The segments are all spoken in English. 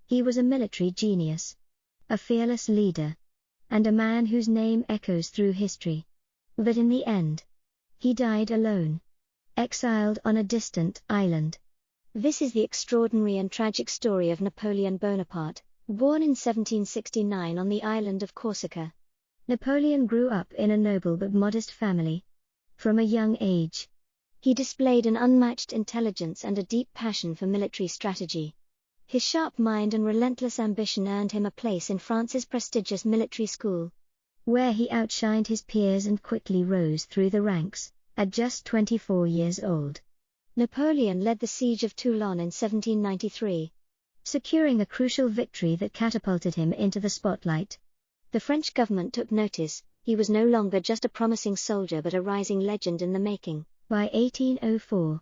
He was a military genius, a fearless leader, and a man whose name echoes through history. But in the end, he died alone, exiled on a distant island. This is the extraordinary and tragic story of Napoleon Bonaparte, born in 1769 on the island of Corsica. Napoleon grew up in a noble but modest family. From a young age, he displayed an unmatched intelligence and a deep passion for military strategy. His sharp mind and relentless ambition earned him a place in France's prestigious military school, where he outshined his peers and quickly rose through the ranks. At just 24 years old, Napoleon led the siege of Toulon in 1793, securing a crucial victory that catapulted him into the spotlight. The French government took notice. He was no longer just a promising soldier but a rising legend in the making. By 1804,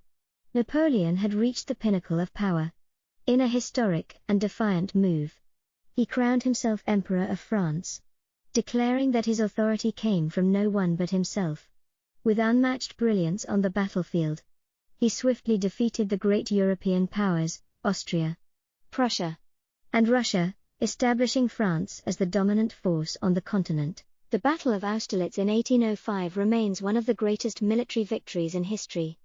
Napoleon had reached the pinnacle of power. In a historic and defiant move, he crowned himself Emperor of France, declaring that his authority came from no one but himself. With unmatched brilliance on the battlefield, he swiftly defeated the great European powers, Austria, Prussia, and Russia, establishing France as the dominant force on the continent. The Battle of Austerlitz in 1805 remains one of the greatest military victories in history.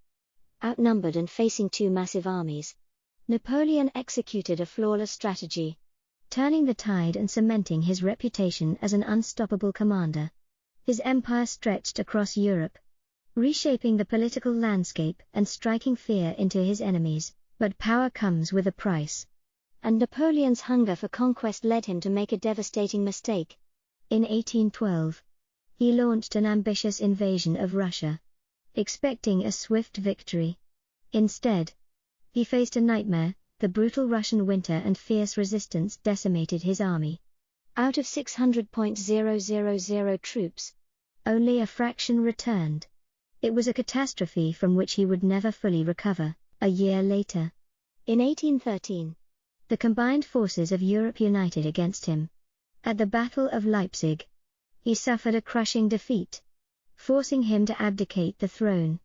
Outnumbered and facing two massive armies, Napoleon executed a flawless strategy, turning the tide and cementing his reputation as an unstoppable commander. His empire stretched across Europe, reshaping the political landscape and striking fear into his enemies. But power comes with a price, and Napoleon's hunger for conquest led him to make a devastating mistake. In 1812, he launched an ambitious invasion of Russia, expecting a swift victory. Instead, he faced a nightmare. The brutal Russian winter and fierce resistance decimated his army. Out of 600,000 troops, only a fraction returned. It was a catastrophe from which he would never fully recover. A year later, in 1813, the combined forces of Europe united against him. At the Battle of Leipzig, he suffered a crushing defeat, forcing him to abdicate the throne.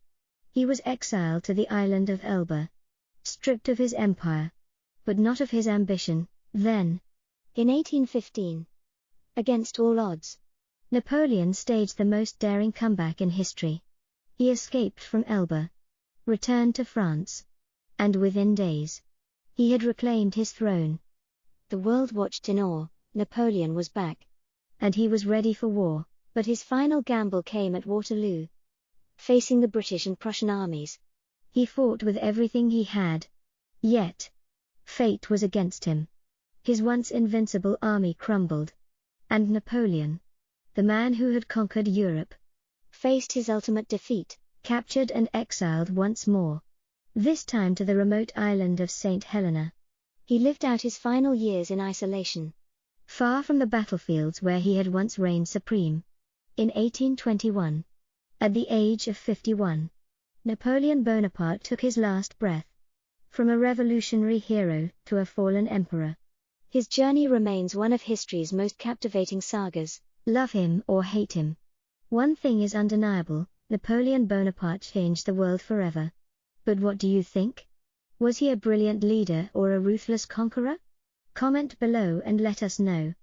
He was exiled to the island of Elba, stripped of his empire, but not of his ambition. Then, in 1815, against all odds, Napoleon staged the most daring comeback in history. He escaped from Elba, returned to France, and within days, he had reclaimed his throne. The world watched in awe. Napoleon was back, and he was ready for war. But his final gamble came at Waterloo. Facing the British and Prussian armies, he fought with everything he had. Yet, fate was against him. His once invincible army crumbled, and Napoleon, the man who had conquered Europe, faced his ultimate defeat, captured and exiled once more, this time to the remote island of St. Helena. He lived out his final years in isolation, far from the battlefields where he had once reigned supreme. In 1821, at the age of 51, Napoleon Bonaparte took his last breath. From a revolutionary hero to a fallen emperor, his journey remains one of history's most captivating sagas. Love him or hate him, one thing is undeniable: Napoleon Bonaparte changed the world forever. But what do you think? Was he a brilliant leader or a ruthless conqueror? Comment below and let us know.